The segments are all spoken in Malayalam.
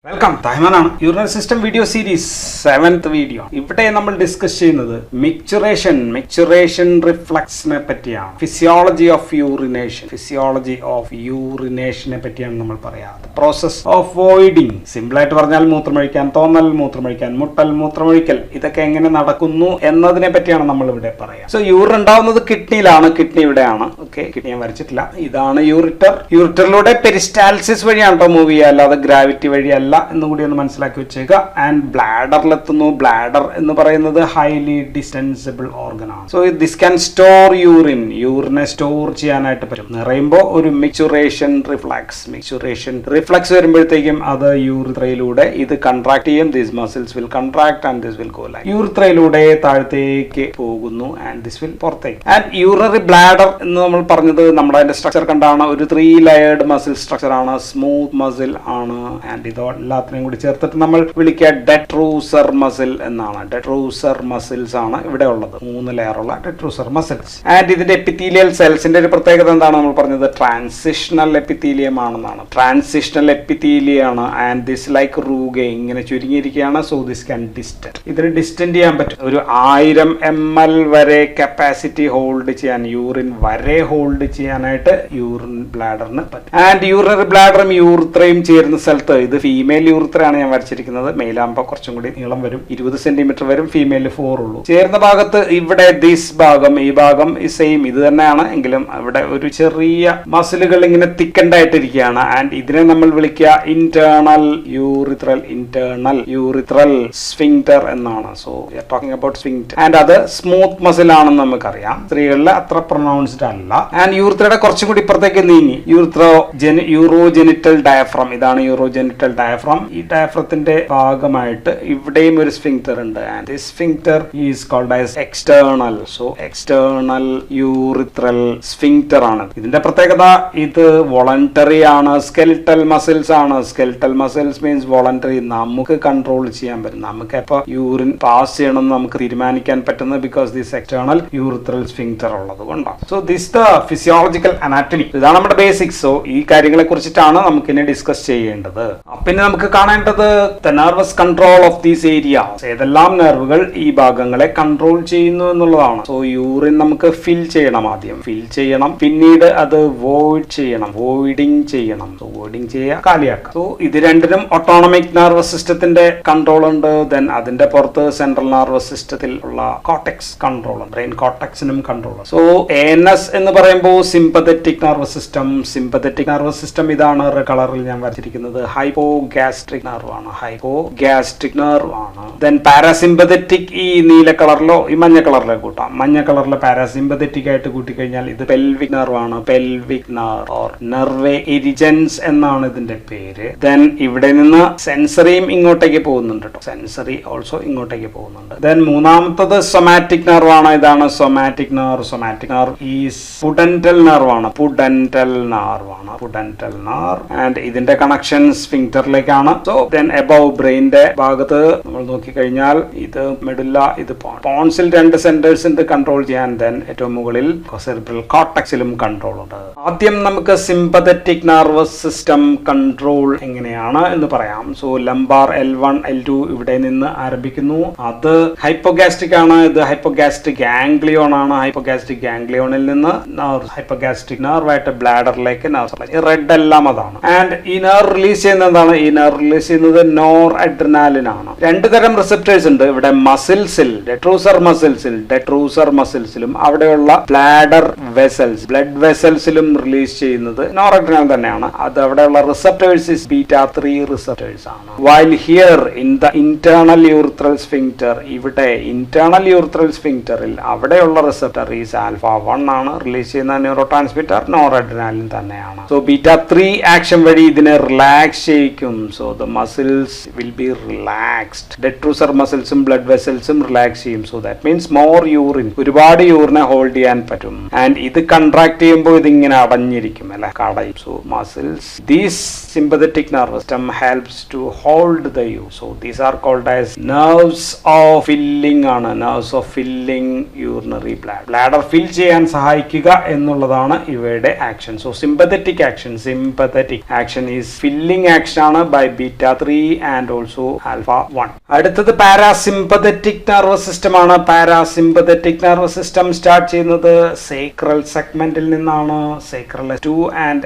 വെൽക്കം തഹ്മാനാണ് urinary system video series 7th video. ഇവിടെ നമ്മൾ ഡിസ്കസ് ചെയ്യുന്നത് മിക്ചറേഷൻ റിഫ്ലക്സിനെ പറ്റിയാണ്. ഫിസിയോളജി ഓഫ് യൂറിനേഷനെ പറ്റിയാണ് നമ്മൾ പറയാറ്. പ്രോസസ് ഓഫ് വോയിഡിങ്, സിമ്പിൾ ആയിട്ട് പറഞ്ഞാൽ മൂത്രമൊഴിക്കാൻ തോന്നൽ, മൂത്രമൊഴിക്കാൻ മുട്ടൽ, മൂത്രമൊഴിക്കൽ, ഇതൊക്കെ എങ്ങനെ നടക്കുന്നു എന്നതിനെ പറ്റിയാണ് നമ്മൾ ഇവിടെ പറയാം. സോ യൂറിൻ ഉണ്ടാവുന്നത് കിഡ്നിയിലാണ്. കിഡ്നി ഇവിടെയാണ്. ഓക്കെ, കിഡ്നി ഞാൻ വരച്ചിട്ടില്ല. ഇതാണ് യൂറിറ്റർ. യൂറിറ്ററിലൂടെ പെരിസ്റ്റാൽസിസ് വഴിയാണ് മൂവ് ചെയ്യുക, അല്ലാതെ ഗ്രാവിറ്റി വഴിയല്ല എന്നുകൂടി ഒന്ന് മനസ്സിലാക്കി വെച്ചേക്കുക. ആൻഡ് ബ്ലാഡറിലെത്തുന്നു. ബ്ലാഡർ എന്ന് പറയുന്നത് ഹൈലി ഡിസ്റ്റൻസിബിൾ ഓർഗൻ ആണ്. സോ ദിസ് ക്യാൻ സ്റ്റോർ യൂറിനെ സ്റ്റോർ ചെയ്യാനായിട്ട് പറ്റും. നിറയുമ്പോൾ ഒരു മിക്ചറേഷൻ റിഫ്ലക്സ് വരുമ്പോഴത്തേക്കും അത് യൂറിത്രയിലൂടെ ഇത് കൺട്രാക്ട് ചെയ്യും. This muscles will contract and this will go like. യൂറിത്രയിലൂടെ താഴത്തേക്ക് പോകുന്നു ആൻഡ് ദിസ് വിൽ പുറത്തേക്ക്. ആൻഡ് യൂറിനറി ബ്ലാഡർ എന്ന് നമ്മൾ പറഞ്ഞത് നമ്മുടെ അതിന്റെ സ്ട്രക്ചർ കണ്ടാണ്. ഒരു 3 ലെയേർഡ് മസിൽ സ്ട്രക്ചർ ആണ്. സ്മൂത്ത് മസിൽ ആണ്. ആൻഡ് ഇതോ എല്ലാത്തിനെയും കൂടി ചേർത്തിട്ട് നമ്മൾ വിളിക്കുക ഡെട്രൂസർ മസിൽ എന്നാണ്. ഡെട്രൂസർ മസിൽസ് ആണ് ഇവിടെ ഉള്ളത്. 3 ലെയറുള്ള ഡെട്രൂസർ മസിൽസ്. ആൻഡ് ഇതിന്റെ എപ്പിത്തീലിയൽ സെൽസിന്റെ ഒരു പ്രത്യേകത എന്താണ് നമ്മൾ പറഞ്ഞത്? ട്രാൻസിഷണൽ എപ്പിത്തീലിയം ആണെന്നാണ്. ട്രാൻസിഷണൽ എപ്പിത്തീലിയാണ്. ആൻഡ് ദിസ് ലൈക്ക് റൂഗെ ഇങ്ങനെ ചുരുങ്ങിയിരിക്കുകയാണ്. So this can distend. ഇതിന് ഡിസ്റ്റന്റ് ചെയ്യാൻ പറ്റും. ഒരു 1000 ml വരെ കപ്പാസിറ്റി ഹോൾഡ് ചെയ്യാൻ, യൂറിൻ വരെ ഹോൾഡ് ചെയ്യാനായിട്ട് യൂറിൻ ബ്ലാഡറിന് പറ്റും. ആൻഡ് യൂറിനറി ബ്ലാഡറും യൂറിത്രയും ചേരുന്ന സ്ഥലത്ത്, ഇത് ഫീമെയിൽ യൂറിത്രയാണ് ഞാൻ വരച്ചിരിക്കുന്നത്. മെയിലാകുമ്പോൾ കുറച്ചും കൂടി നീളം വരും, 20 സെന്റിമീറ്റർ വരും. ഫീമെയിൽ 4 ഉള്ളൂ. ചേർന്ന ഭാഗത്ത് ഇവിടെ ദിസ് ഭാഗം, ഈ ഭാഗം സെയിം ഇത് തന്നെയാണ്, എങ്കിലും ഇവിടെ ഒരു ചെറിയ മസിലുകൾ ഇങ്ങനെ തിക്കൻഡ് ആയിട്ടിരിക്കുകയാണ്. ആൻഡ് ഇതിനെ നമ്മൾ വിളിക്കുക ഇന്റേണൽ യൂറിത്രൽ സ്ഫിങ്ക്റ്റർ എന്നാണ്. So talking about sphincter. And അത് സ്മൂത്ത് മസിൽ ആണെന്ന് നമുക്കറിയാം. സ്ത്രീകളിൽ അത്ര പ്രൊണൗൺസ്ഡ് അല്ല. ആൻഡ് യൂറിത്രയുടെ കുറച്ചും കൂടി ഇപ്പുറത്തേക്ക് നീങ്ങി യൂറോജെനിറ്റൽ ഡയഫ്രം. ഇതാണ് യൂറോജെനിറ്റൽ ഡയഫ്രം. ഈ ഡയഫ്രത്തിന്റെ ഭാഗമായിട്ട് ഇവിടെയും ഒരു സ്ഫിങ്ക്റ്റർ ഉണ്ട്. And this sphincter is called as external. So external urethral sphincter ആണ്. ഇതിന്റെ പ്രത്യേകത, ഇത് വോളണ്ടറി ആണ്. സ്കെലിറ്റൽ മസിൽസ് ആണ്. Skeletal muscles means voluntary. നമുക്ക് കൺട്രോൾ ചെയ്യാൻ പറ്റും. നമുക്ക് എപ്പോ യൂറിൻ പാസ് ചെയ്യണമെന്ന് നമുക്ക് തീരുമാനിക്കാൻ പറ്റുന്നത് because this external urethral sphincter ഉള്ളത് കൊണ്ടാണ്. So this the physiological anatomy. ഇതാണ് നമ്മുടെ ബേസിക്സ്. സോ ഈ കാര്യങ്ങളെ കുറിച്ചിട്ടാണ് നമുക്ക് ഇനി ഡിസ്കസ് ചെയ്യേണ്ടത്. പിന്നെ നമുക്ക് കാണേണ്ടത് the nervous control of these areas. ഏതെല്ലാം നെർവുകൾ ഈ ഭാഗങ്ങളെ കൺട്രോൾ ചെയ്യുന്നു എന്നുള്ളതാണ്. സോ യൂറിൻ നമുക്ക് ഫിൽ ചെയ്യണം. ആദ്യം ഫിൽ ചെയ്യണം, പിന്നീട് അത് വോയിഡ് ചെയ്യണം, വോയിഡിങ് ചെയ്യണം. സോ വോയിഡിങ് ചെയ്യുക, കാലിയാക്കുക. സോ ഇത് രണ്ടിനും ഓട്ടോണമിക് നെർവസ് സിസ്റ്റത്തിന്റെ കൺട്രോൾ ഉണ്ട്. ദെൻ അതിന്റെ പുറത്ത് സെൻട്രൽ നെർവസ് സിസ്റ്റത്തിൽ ഉള്ള കോർട്ടെക്സ് കൺട്രോൾ ഉണ്ട്. ബ്രെയിൻ കോർട്ടെക്സിനും കൺട്രോൾ ഉണ്ട്. സോ ANS എന്ന് പറയുമ്പോൾ sympathetic nervous system. Sympathetic nervous system ഇതാണ് കളറിൽ ഞാൻ വരച്ചിരിക്കുന്നത്. ഹൈപ്പോഗാസ്ട്രിക് നെർവ് ആണ്. ദെൻ പാരാസിമ്പത്തറ്റിക് ഈ നീല കളറിലോ ഈ മഞ്ഞ കളറിലോ കൂട്ടാം. മഞ്ഞ കളറിലെ പാരാസിമ്പത്തറ്റിക് ആയിട്ട് കൂട്ടിക്കഴിഞ്ഞാൽ ഇത് പെൽവിക് നെർവ് ആണ്. പെൽവിക് നെർവ് ഓർ നെർവെ എരിജൻസ് എന്നാണ് ഇതിന്റെ പേര്. ദെൻ ഇവിടെ നിന്ന് സെൻസറിയും ഇങ്ങോട്ടേക്ക് പോകുന്നുണ്ട് കേട്ടോ. സെൻസറി ഓൾസോ ഇങ്ങോട്ടേക്ക് പോകുന്നുണ്ട്. ദെൻ മൂന്നാമത്തത് സൊമാറ്റിക് നെർവ് ആണ്. ഇതാണ് somatic nerve. Somatic nerve is pudendal nerve ആണ്. പുഡന്റൽ നെർവ് ആൻഡ് ഇതിന്റെ കണക്ഷൻ സ്ഫിങ്ക്റ്ററിലേക്കാണ്. സോ ദെൻ എബവ് ബ്രെയിന്റെ ഭാഗത്ത് നമ്മൾ നോക്കിക്കഴിഞ്ഞാൽ ഇത് മെഡുല്ല, ഇത് പോൺസിൽ 2 സെന്റേഴ്സ് ഉണ്ട് കൺട്രോൾ ചെയ്യാൻ. ദെൻ ഏറ്റവും മുകളിൽ സെറിബ്രൽ കോർട്ടെക്സിലും കൺട്രോൾ ഉണ്ട്. ആദ്യം നമുക്ക് സിമ്പത്തറ്റിക് നെർവസ് സിസ്റ്റം കൺട്രോൾ എങ്ങനെയാണ് എന്ന് പറയാം. സോ ലംബാർ L1 L2 ഇവിടെ നിന്ന് ആരംഭിക്കുന്നു. അത് ഹൈപ്പോഗാസ്ട്രിക് ആണ്. ഇത് ഹൈപ്പോഗാസ്ട്രിക് ഗാംഗ്ലിയോൺ ആണ്. ഹൈപ്പോഗാസ്ട്രിക് ഗാംഗ്ലിയോണിൽ നിന്ന് ഹൈപ്പോഗാസ്ട്രിക് നെർവായിട്ട് ബ്ലാഡറിലേക്ക് റെഡ് എല്ലാം അതാണ്. ആൻഡ് ഈ നെർവ് റിലീസ് ചെയ്യുന്നത് എന്താണ്? ഈ നെർവ് റിലീസ് ചെയ്യുന്നത് നോർ അഡ്രിനാലിൻ ആണ്. 2 തരം റിസപ്റ്റേഴ്സ് ഉണ്ട് ഇവിടെ മസിൽസിൽ. ഡെട്രൂസർ മസിൽസിലും അവിടെയുള്ള ബ്ലാഡർ വെസൽസ്, ബ്ലഡ് വെസൽസിലും റിലീസ് ചെയ്യുന്നത് നോർ അഡ്രിനാലിൻ തന്നെയാണ്. അത് അവിടെയുള്ള റിസപ്റ്റേഴ്സ് ഇസ് β3 റിസപ്റ്റേഴ്സ് ആണ്. While here in the internal urethral sphincter, ഇവിടെ ഇന്റേണൽ യൂറിത്രൽ സ്ഫിങ്ക്റ്ററിൽ അവിടെയുള്ള റിസപ്റ്റർ ഈസ് α1 ആണ്. റിലീസ് ചെയ്യുന്ന ന്യൂറോ ട്രാൻസ്മിറ്റർ നോർ അഡ്രിനാലിൻ തന്നെയാണ്. സോ β3 ആക്ഷൻ വഴി ഇതിനെ റിലാക്സ് ചെയ്യിക്കും. So the muscles will be relaxed. Detrusor മസിൽസും ബ്ലഡ് വെസൽസും റിലാക്സ് ചെയ്യും. So that means more urine, ഒരുപാട് യൂറിനെ ഹോൾഡ് ചെയ്യാൻ പറ്റും. ആൻഡ് ഇത് കൺട്രാക്ട് ചെയ്യുമ്പോൾ ഇതിങ്ങനെ അടഞ്ഞിരിക്കും, അല്ലെ, കടയും. So muscles, these sympathetic nervous system helps to hold the use. So these are called as nerves of filling ആണ്. nerves of filling urinary bladder. bladder fill ചെയ്യാൻ സഹായിക്കുക എന്നുള്ളതാണ് ഇവയുടെ action. So sympathetic action is filling action ആണ്. By beta 3 and also alpha 1. അടുത്തത് പാരാസിമ്പതറ്റിക് നെർവസ് സിസ്റ്റം ആണ്. പാരാസിമ്പതറ്റിക് നെർവസ് സിസ്റ്റം സ്റ്റാർട്ട് ചെയ്യുന്നത് സേക്രൽ സെഗ്മെന്റിൽ നിന്നാണ്. സേക്രൽ S2 ആൻഡ്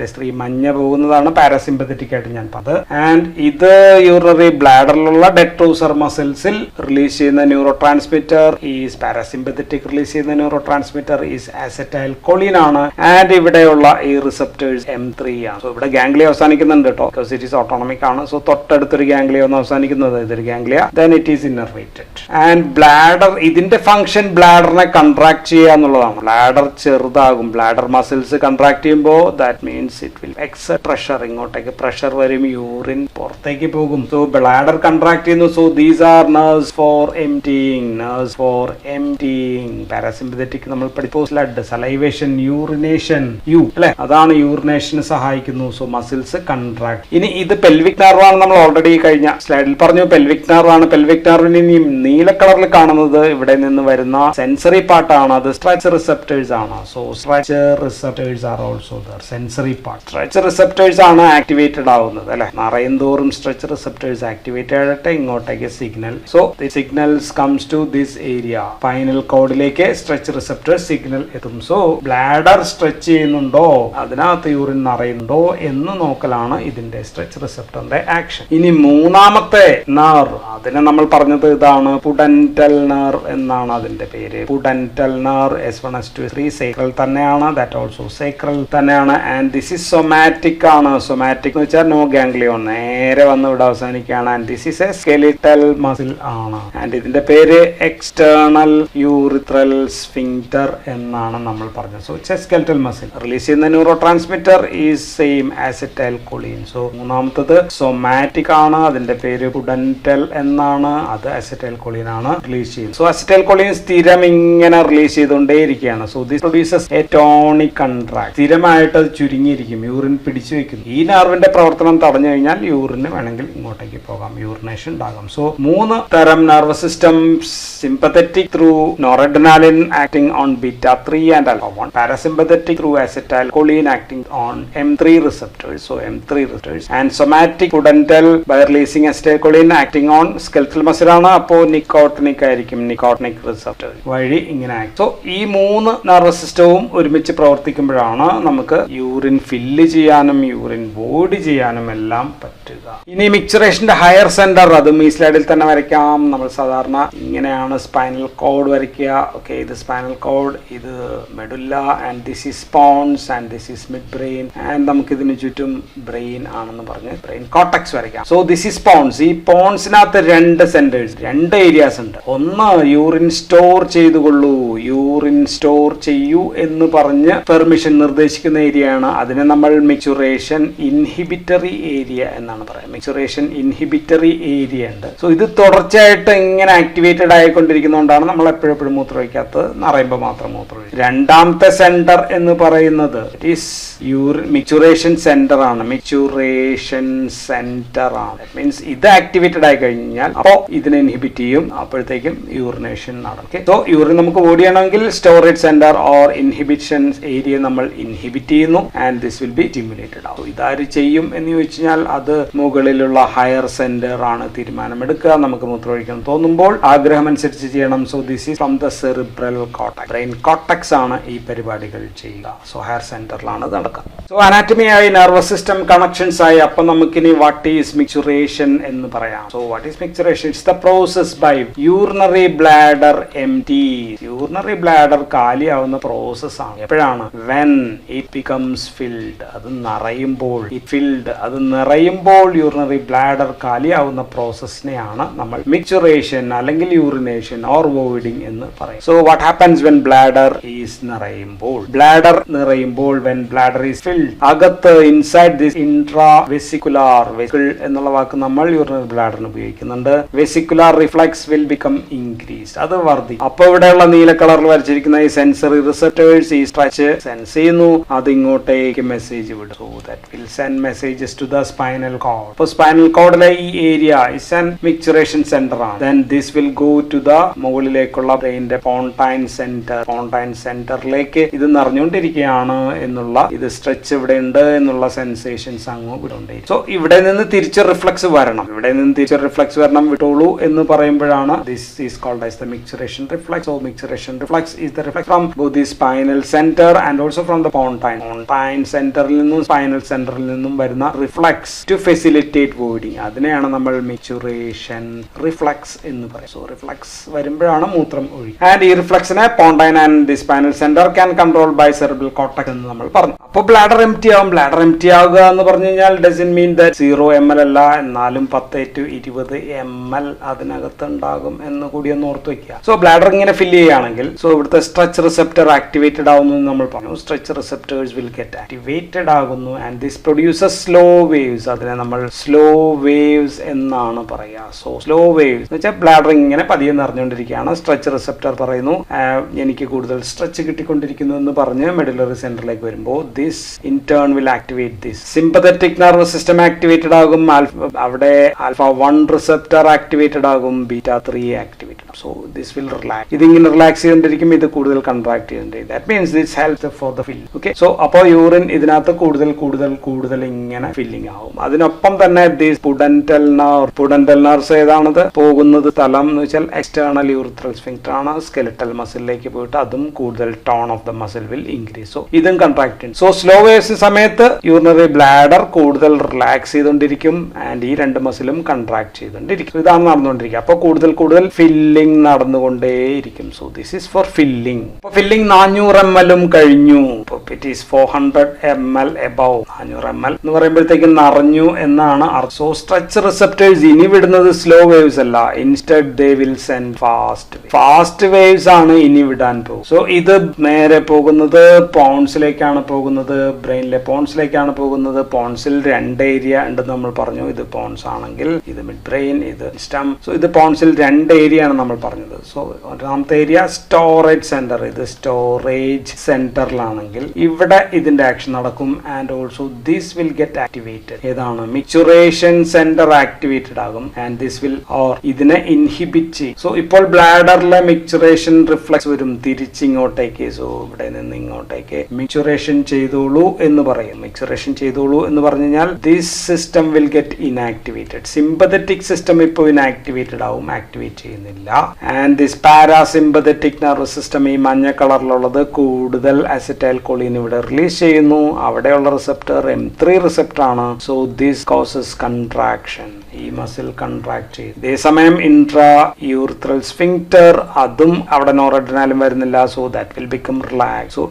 S3 മഞ്ഞ പോകുന്നതാണ് പാരാസിമ്പതറ്റിക് ആയിട്ട് ഞാൻ പറഞ്ഞത്. ആൻഡ് ഇത് യൂറിനറി ബ്ലാഡറിലുള്ള ഡെട്രൂസർ മസിൽസിൽ റിലീസ് ചെയ്യുന്ന neurotransmitter is parasympathetic. Release ചെയ്യുന്ന neurotransmitter is acetylcholine ആണ്. ആൻഡ് ഇവിടെയുള്ള ഈ റിസപ്റ്റേഴ്സ് M3 ആണ്. സോ ഇവിടെ ഗാംഗ്ലിയ അവസാനിക്കുന്നുണ്ട് കേട്ടോ, ബിക്കോസ് ഇറ്റ് ഈസ് ഓട്ടോണമിക് ആണ്. സോ തൊട്ടടുത്തൊരു ഗാംഗ്ലിയ ഒന്ന് അവസാനിക്കുന്നത്, ഇതൊരു ganglia, then it is innervated. And bladder, ഇതിന്റെ ഫംഗ്ഷൻ ബ്ലാഡറിനെ കൺട്രാക്ട് ചെയ്യുക എന്നുള്ളതാണ്. ബ്ലാഡർ ചെറുതാകും, ബ്ലാഡർ മസിൽസ് കൺട്രാക്ട് ചെയ്യുമ്പോൾ that means it will exert pressure, ഇങ്ങോട്ടേക്ക് പ്രഷർ വരും, യൂറിൻ പുറത്തേക്ക് പോകും. സോ ബ്ലാഡർ കൺട്രാക്ട് ചെയ്യുന്നു. So these are nerves for emptying, nerves for emptying. Parasympathetic നമ്മൾ പഠിച്ചു, സ്ലഡ്, സലൈവേഷൻ, യൂറിനേഷൻ, അല്ലെ, അതാണ് യൂറിനേഷന് സഹായിക്കുന്നു. So muscles contract. ഇനി ഇത് പെൽവിക് നെർവ് ആണ്, നമ്മൾ ഓൾറെഡി കഴിഞ്ഞ സ്ലൈഡിൽ പറഞ്ഞു പെൽവിക് നെർവ് ആണ്. പെൽവിക് നെർവിന് ഇനി നീല കളറിൽ കാണുന്നത് ഇവിടെ നിന്ന് വരുന്ന സെൻസറി പാർട്ടാണ്, അത് സ്ട്രെച്ച് റിസപ്റ്റേഴ്സ് ആണ്. So stretch receptors are also there, sensory part. Stretch receptors ആണ് ആക്ടിവേറ്റഡ് ആവുന്നത്, അല്ലെ, നിറയും തോറും സ്ട്രെച്ച് റിസപ്റ്റേഴ്സ് ആക്ടിവേറ്റഡ് ആയിട്ട് ഇങ്ങോട്ടേക്ക് signal. So the signals comes to this area, spinal കോഡിലേക്ക് സ്ട്രെച്ച് റിസപ്റ്റർ സിഗ്നൽ എത്തും. സോ ബ്ലാഡർ സ്ട്രെച്ച് ചെയ്യുന്നുണ്ടോ, അതിനകത്ത് യൂറിൻ നിറയുന്നുണ്ടോ എന്ന് നോക്കലാണ് ഇതിന്റെ സ്ട്രെച്ച് റിസപ്റ്ററിന്റെ ആക്ഷൻ. ഇനി മൂന്നാമത്തെ നെർവ്, അതിനെ നമ്മൾ പറഞ്ഞത് ഇതാണ് പുഡന്റൽ നെർവ് എന്നാണ് അതിന്റെ പേര്. Pudendal nerve S1 S2 S3 sacral തന്നെയാണ്, ദാറ്റ് ഓൾസോ സേക്രൽ തന്നെയാണ്. ആൻഡ് ദിസ് ഈസ് സൊമാറ്റിക് ആണ്. സൊമാറ്റിക് എന്ന് വെച്ചാൽ നോ ഗാംഗ്ലിയോൺ, നേരെ വന്ന് ഇവിടെ അവസാനിക്കുകയാണ്. And this is a skeletal muscle ആണ്. ആൻഡ് ഇതിന്റെ പേര് എക്സ്റ്റേണൽ യൂറിത്രൽ സ്ഫിങ്ക്റ്റർ എന്നാണ് നമ്മൾ പറഞ്ഞത്. So it's a skeletal muscle. Release ചെയ്യുന്ന neurotransmitter is same acetylcholine. So മൂന്നാമത്തത് സൊമാറ്റിക് ആണ്, അതിന്റെ പേര് പുഡന്റൽ എന്നാണ്, അത് അസറ്റൈൽ കൊളിൻ ആണ് റിലീസ് ചെയ്യുന്നത്. സോ അസറ്റൈൽ കൊളിൻ സ്ഥിരം ഇങ്ങനെ റിലീസ് ചെയ്തുകൊണ്ടേയിരിക്കുകയാണ്. So this produces a tonic contract. സ്ഥിരമായിട്ട് അത് ചുരുങ്ങിയിരിക്കും, യൂറിൻ പിടിച്ചു വെക്കുന്നു. ഈ നെർവിന്റെ പ്രവർത്തനം തടഞ്ഞു കഴിഞ്ഞാൽ യൂറിന് വേണമെങ്കിൽ ഇങ്ങോട്ടേക്ക് പോകാം, യൂറിനേഷൻ ഉണ്ടാകാം. സോ 3 തരം nervous systems: sympathetic through noradrenaline acting on beta 3 and alpha 1, parasympathetic through acetylcholine acting on M3 receptors, so M3 receptors, and somatic pudental by releasing acetylcholine acting on skeletal muscle ആണ്. അപ്പോൾ നിക്കോട്ടിനിക് ആയിരിക്കും, നിക്കോട്ടിനിക് റിസപ്റ്റർ വഴി ഇങ്ങനെ ആക്ട്. സോ ഈ 3 നെർവസ് സിസ്റ്റവും ഒരുമിച്ച് പ്രവർത്തിക്കുമ്പോഴാണ് നമുക്ക് യൂറിൻ ഫില്ല് ചെയ്യാനും യൂറിൻ ബോഡി ചെയ്യാനും എല്ലാം പറ്റുക. ഇനി മിക്ചറേഷന്റെ ഹയർ സെന്റർ, അതും ഈ സ്ലൈഡിൽ തന്നെ വരയ്ക്കാം. നമ്മൾ സാധാരണ ഇങ്ങനെയാണ് സ്പൈനൽ കോഡ് വരയ്ക്കുക. ഓക്കെ, ഇത് സ്പൈനൽ കോഡ്, ഇത് medulla, and this is pons, and this is midbrain, and നമുക്ക് ഇതിന് ചുറ്റും ബ്രെയിൻ ആണെന്ന് പറഞ്ഞ് ബ്രെയിൻ കോർട്ടക്സ് വരയ്ക്കാം. So this is pons. ഈ പോൺസിനകത്ത് 2 സെന്റേഴ്സ്, 2 ഏരിയാസ് ഉണ്ട്. ഒന്ന് യൂറിൻ സ്റ്റോർ ചെയ്തുകൊള്ളൂ, യൂറിൻ സ്റ്റോർ ചെയ്യൂ എന്ന് പറഞ്ഞ് പെർമിഷൻ നിർദ്ദേശിക്കുന്ന ഏരിയയാണ്. അതിനെ നമ്മൾ മിക്ചുറേഷൻ ഇൻഹിബിറ്ററി ഏരിയ എന്നാണ് പറയുന്നത്. മിക്ചുറേഷൻ ഇൻഹിബിറ്ററി ഏരിയ ഉണ്ട്. സോ ഇത് തുടർച്ചയായിട്ട് ഇങ്ങനെ ആക്ടിവേറ്റഡ് ആയിക്കൊണ്ടിരിക്കുന്നതുകൊണ്ടാണ് നമ്മൾ എപ്പോഴും മൂത്രമൊഴിക്കാത്തത്, നിറയുമ്പോൾ മാത്രം മൂത്രമൊഴിക്കും. രണ്ടാമത്തെ സെന്റർ എന്ന് പറയുന്നത് മിക്ചുറേഷൻ സെന്റർ ആണ്. മിക്ചുറേഷൻ സെന്റർ ആണ്. മീൻസ് ഇത് ആക്ടിവേറ്റഡ് ആയി കഴിഞ്ഞാൽ അപ്പോൾ ഇതിനെ ഇൻഹിബിറ്റ് ചെയ്യും, അപ്പോഴത്തേക്കും യൂറിനേഷൻ നടക്കും. സോ യൂറിൻ നമുക്ക് ബോഡി ആണെങ്കിൽ storage centre or inhibition area നമ്മൾ ഇൻഹിബിറ്റ് ചെയ്യുന്നു, and this will be stimulated ആവും. ഇതാര് ചെയ്യും എന്ന് ചോദിച്ചാൽ അത് മുകളിലുള്ള ഹയർ സെന്റർ ആണ് തീരുമാനമെടുക്കുക. നമുക്ക് മൂത്രമൊഴിക്കണം തോന്നുമ്പോൾ ആഗ്രഹം അനുസരിച്ച് ചെയ്യണം. So this is from the cerebral cortex, brain cortex ആണ് ഈ പരിപാടികൾ ചെയ്യുക. സോ ഹയർ സെന്ററിലാണ് നടക്കുക. സോ അനാറ്റമി ആയി, നെർവസ് സിസ്റ്റം കണക്ഷൻസ് ആയി. അപ്പൊ നമുക്കിനി വാട്ട് ഈസ് മിക്ചുറേഷൻ എന്ന് പറയാം. So what is micturition? It's the process by urinary bladder empty. Urinary bladder കാലിയാവുന്ന പ്രോസസ് ആണ്. എപ്പോഴാണ്? വെൻ ഇറ്റ് ബിക്കംസ് ഫിൽഡ്, അത് നിറയുമ്പോൾ. അത് നിറയുമ്പോൾ യൂറിനറി ബ്ലാഡർ കാലിയാവുന്ന പ്രോസസ്സിനെയാണ് നമ്മൾ മിക്ചുറേഷൻ അല്ലെങ്കിൽ യൂറിനേഷൻ ഓർ വോയിഡിംഗ് എന്ന് പറയും. So what happens when bladder is നിറയുമ്പോൾ? ബ്ലാഡർ നിറയുമ്പോൾ, വെൻ ബ്ലാഡർ ഈസ് ഫിൽഡ്, അകത്ത് inside this intra vesicular, vesicle എന്നുള്ള വാക്ക് നമ്മൾ യൂറിനറി ബ്ലാഡറിന് ഉപയോഗിക്കുന്നുണ്ട്. Vesicular reflux will become increased, അത് വർദ്ധിക്കും. അപ്പൊ ഇവിടെയുള്ള നീല കളറിൽ വരച്ചിരിക്കുന്ന ഈ സെൻസറി റിസപ്റ്റേഴ്സ് ഈ സ്ട്രെച്ച് സെൻസ് ചെയ്യുന്നു, അത് ഇങ്ങോട്ടേക്ക് മെസ്സേജ് വിടും. So that will send messages to the spinal cord. അപ്പോൾ സ്പൈനൽ കോഡിലെ ഈ area is an micturition centre ആണ്. Then this will go to the മുകളിലേക്കുള്ള ബ്രെയിനിന്റെ പോണ്ടൈൻ സെന്റർ. പോണ്ടൈൻ സെന്ററിലേക്ക് ഇത് നിറഞ്ഞുകൊണ്ടിരിക്കുകയാണ് എന്നുള്ള, ഇത് സ്ട്രെച്ച് ഇവിടെ ഉണ്ട് എന്നുള്ള സെൻസേഷൻസ് അങ്ങോട്ട് വിട്ടുകൊണ്ടേ. സോ ഇവിടെ നിന്ന് തിരിച്ച് റിഫ്ലക്സ് വരണം, വിട്ടോളൂ എന്ന് പറയുമ്പോഴാണ് this is called as the micturition reflex. So micturition reflex is the reflex from both the spinal centre and also from the pontine സെന്ററിൽ നിന്നും സ്പൈനൽ സെന്ററിൽ നിന്നും വരുന്ന റിഫ്ലക്സ് ടു ഫെസിലിറ്റേറ്റ് വോയിഡിങ്. അതിനെയാണ് നമ്മൾ മിക്ചറേഷൻ റിഫ്ലക്സ് എന്ന് പറയും. സോ റിഫ്ലക്സ് വരുമ്പോഴാണ് മൂത്രം ഒഴി. ആൻഡ് ഈ റിഫ്ലക്സിനെ pontine and the spinal centre can control by cerebral cortex എന്ന് നമ്മൾ പറഞ്ഞു. അപ്പോൾ ബ്ലാഡർ എംപ്റ്റി ആവും. ബ്ലാഡർ എംപ്റ്റി ആവുക എന്ന് പറഞ്ഞു കഴിഞ്ഞാൽ ഡസൻ മീൻ ദാറ്റ് 0 ml അല്ല, എന്നാലും 10 to 20 ml അതിനകത്ത് ഉണ്ടാകും എന്ന് കൂടി ഒന്ന് ഓർത്ത് വെക്കുക. സോ ബ്ലാഡർ ഇങ്ങനെ ഫില്ല് ചെയ്യുകയാണെങ്കിൽ സോ ഇവിടുത്തെ സ്ട്രെച്ച് റിസെപ്റ്റർ ആക്ടിവേറ്റഡ് ആവുന്നു എന്ന് നമ്മൾ പറഞ്ഞു. Stretch receptors will get activated ആകുന്നു and this produces slow waves. അതിനെ നമ്മൾ സ്ലോ വേവ്സ് എന്നാണ് പറയുക. സോ സ്ലോ വേവ്സ് എന്ന് വെച്ചാൽ ബ്ലാഡർ ഇങ്ങനെ പതിയെ നിറഞ്ഞുകൊണ്ടിരിക്കുകയാണ്. സ്ട്രെച്ച് റിസെപ്റ്റർ പറയുന്നു എനിക്ക് കൂടുതൽ സ്ട്രെച്ച് കിട്ടിക്കൊണ്ടിരിക്കുന്നു എന്ന് പറഞ്ഞ് മെഡുലറി സെന്ററിലേക്ക് വരുമ്പോൾ this in turn will activate this sympathetic nervous system activated ആകും. അവിടെ α1 റിസെപ്റ്റർ ആക്ടിവേറ്റഡ് ആകും, β3 activated. So this will relax. ഇതിങ്ങനെ റിലാക്സ് ചെയ്തുകൊണ്ടിരിക്കും, ഇത് കൂടുതൽ കൺട്രാക്ട് ചെയ്തുകൊണ്ടിരിക്കും. That means this helps for the filling. Okay, so അപ്പോൾ യൂറിൻ ഇതിനകത്ത് കൂടുതൽ ഇങ്ങനെ ഫില്ലിംഗ് ആവും. അതിനൊപ്പം തന്നെ ദിസ് പുഡന്റൽ നെർവ്സ് ഏതാണത് പോകുന്നത് സ്ഥലം എന്ന് വെച്ചാൽ എക്സ്റ്റേണൽ യൂറിത്രൽ സ്ഫിങ്ക്ടർ ആണ്. സ്കെലിറ്റൽ മസിലിലേക്ക് പോയിട്ട് അതും കൂടുതൽ tone of the muscle will increase. So ഇതും കൺട്രാക്ട് ചെയ്യും. സോ സ്ലോ വേവ്സ് സമയത്ത് യൂറിനറി ബ്ലാഡർ കൂടുതൽ റിലാക്സ് ചെയ്തുകൊണ്ടിരിക്കും ആൻഡ് ഈ രണ്ട് മസിലും കൺട്രാക്ട് ചെയ്തുകൊണ്ടിരിക്കും. ഇതാണ് നടന്നുകൊണ്ടിരിക്കുക. അപ്പോൾ കൂടുതൽ ഫില്ലിംഗ് നടന്നുകൊണ്ടേയിരിക്കും. So this is for filling. അപ്പോൾ ഫില്ലിംഗ് 400 ml കഴിഞ്ഞു. It is 400 ml above. 400 ml എന്ന് പറയുമ്പോഴത്തേക്കും നിറഞ്ഞു എന്നാണ്. സോ സ്ട്രെച്ച് റിസെപ്റ്റേഴ്സ് ഇനി വിടുന്നത് സ്ലോ വേവ്സ് അല്ല, instead they will send fast waves ആണ് ഇനി വിടാൻ പോകും. സോ ഇത് നേരെ പോകുന്നത് പോൺസിലേക്കാണ് പോകുന്നത്, ബ്രെയിനിലെ പോൺസിലേക്കാണ് പോകുന്നത്. പോൺസിൽ 2 ഏരിയ ഉണ്ടെന്ന് നമ്മൾ പറഞ്ഞു. ഇത് പോൺസ് ആണെങ്കിൽ ഇത് മിഡ് ബ്രെയിൻ, ഇത് സ്റ്റം. സോ ഇത് പോൺസിൽ 2 ഏരിയ ആണ് നമ്മൾ പറഞ്ഞത്. സോ ഒന്നാമത്തെ ഏരിയ സ്റ്റോറേജ് സെന്റർ. ഇത് സ്റ്റോറേജ് സെന്ററിലാണെങ്കിൽ ഇവിടെ ഇതിന്റെ ആക്ഷൻ നടക്കും and also this will get activated. ഏതാണ്? മിക്ചറേഷൻ സെന്റർ ആക്ടിവേറ്റഡ് ആകും ആൻഡ് ദിസ് വിൽ ഇതിനെ ഇൻഹിബിറ്റ് ചെയ്യും. സോ ഇപ്പോൾ ബ്ലാഡറിലെ മിക്ചറേഷൻ റിഫ്ലക്സ് വരും തിരിച്ചിങ്ങോട്ടേക്ക്. സോ ഇവിടെ നിന്ന് ഇങ്ങോട്ടേക്ക് മിക്ചറേഷൻ ചെയ്തോളൂ എന്ന് പറയും. മിക്ചറേഷൻ ചെയ്തോളൂ എന്ന് പറഞ്ഞു കഴിഞ്ഞാൽ this system will get inactivated. Sympathetic system ഇപ്പോൾ ഇനാക്ടിവേറ്റഡ് ആവും, ആക്ടിവേറ്റ് ചെയ്യുന്നില്ല. And this parasympathetic nervous system, ഈ മഞ്ഞ കളറിലുള്ളത്, കൂടുതൽ അസറ്റൈൽ കോളിൻ ഇവിടെ റിലീസ് ചെയ്യുന്നു. അവിടെയുള്ള റിസെപ്റ്റർ M3 റിസെപ്റ്റർ ആണ്. So this causes contraction. ഈ മസിൽ കൺട്രാക്ട് ചെയ്യും. അതേസമയം ഇൻട്രാ യൂറിത്രൽ സ്ഫിങ്ക്ടർ അതും അവിടെ നോറഡ്രിനാലും വരുന്നില്ല. So that will become relax. So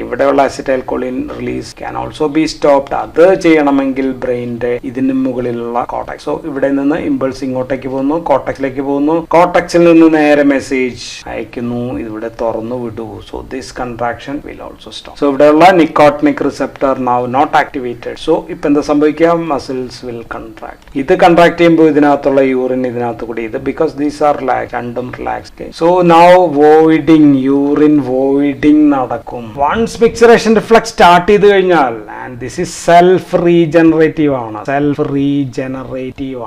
ഇവിടെയുള്ള acetylcholine release can also be stopped. അത് ചെയ്യണമെങ്കിൽ ബ്രെയിനിന്റെ ഇതിന് മുകളിലുള്ള കോർട്ടക്സ്. സോ ഇവിടെ നിന്ന് ഇമ്പൾസ് ഇങ്ങോട്ടേക്ക് പോകുന്നു, കോർട്ടക്സിലേക്ക് പോകുന്നു. കോർട്ടക്സിൽ നിന്ന് നേരെ മെസ്സേജ് അയക്കുന്നു, ഇവിടെ തുറന്നു വിടൂ. So this contraction will also stop. So ഇവിടെയുള്ള nicotinic receptor now not activated. So ഇപ്പൊ എന്താ സംഭവിക്കുക? Muscles will contract. ഇത് കൺട്രാക്ട് ചെയ്യുമ്പോൾ ഇതിനകത്തുള്ള യൂറിൻ ഇതിനകത്ത് കൂടി ഇത് ബിക്കോസ് ദീസ് ആർ റിലാക്സ്, രണ്ടും relax. So now voiding, urine voiding നടക്കും. വൺസ് മിക്ചറേഷൻ റിഫ്ലക്സ് സ്റ്റാർട്ട് ചെയ്ത് കഴിഞ്ഞാൽ and this is self regenerative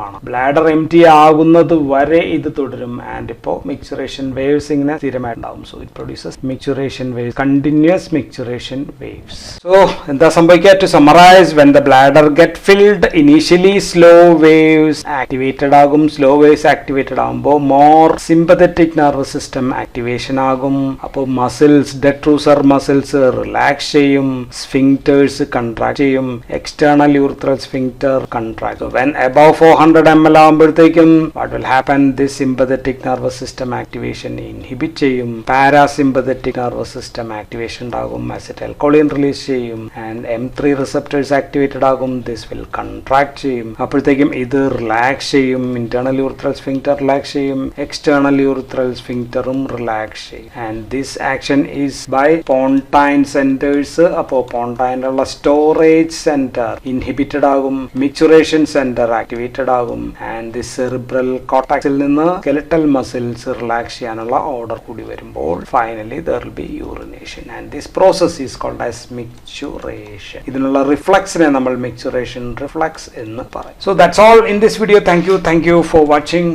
ആണ്. ബ്ലാഡർ എംപ്റ്റി ആകുന്നത് വരെ ഇത് തുടരും ആൻഡ് ഇപ്പോൾ മിക്ചറേഷൻ വേവ്സ് ഇങ്ങനെ സ്ഥിരമായിട്ടുണ്ടാവും. So it produces micturition waves, continuous micturition waves. So എന്താ സംഭവിക്കുക? To summarise, when the bladder get filled initially slow waves activated ആകും. സ്ലോ വേവ്സ് ആക്ടിവേറ്റഡ് ആകുമ്പോൾ more sympathetic nervous system activation ആകും. അപ്പോൾ മസിൽസ്, ഡെട്രൂസർ മസിൽസ് റിലാക്സ് ചെയ്യും, സ്ഫിങ്ക്ടേഴ്സ് കൺട്രാക്ട് ചെയ്യും, external urethral sphincter contract. So when above 400 ml ആകുമ്പോഴത്തേക്കും what will happen? This sympathetic nervous system activation inhibit ചെയ്യും. പാരാസിമ്പതറ്റിക് നെർവസ് സിസ്റ്റം ആക്ടിവേഷൻ ഉണ്ടാകും, അസറ്റൈൽ കോളിൻ റിലീസ് ചെയ്യും ആൻഡ് M3 റിസെപ്റ്റേഴ്സ് ആക്ടിവേറ്റഡ് ആകും. ദിസ് വിൽ കൺട്രാക്ട് ചെയ്യും. അപ്പോഴത്തേക്കും ഇത് റിലാക്സ് ചെയ്യും. ഇന്റേണൽ യൂറിത്രൽ സ്ഫിങ്ക്ടർ റിലാക്സ് ചെയ്യും, എക്സ്റ്റേണൽ യൂറിത്രൽ സ്ഫിങ്ക്ടറും റിലാക്സ് ചെയ്യും. And this action is by pontine centres. അപ്പോൾ പോണ്ടൈനുള്ള സ്റ്റോറേജ് സെന്റർ ഇൻഹിബിറ്റഡ് ആകും, മിക്ചറേഷൻ സെന്റർ ആക്ടിവേറ്റഡ് ആകും ആൻഡ് ദി സെറിബ്രൽ കോർട്ടക്സിൽ നിന്ന് സ്കെലിറ്റൽ മസിൽസ് റിലാക്സ് ചെയ്യാനുള്ള ഓർഡർ കൂടി വരുമ്പോൾ finally there will be urination and this process is called as micturition. ഇതിനുള്ള റിഫ്ലക്സിനെ നമ്മൾ micturition reflex എന്ന് പറയും. So that's all in this video. Thank you for watching.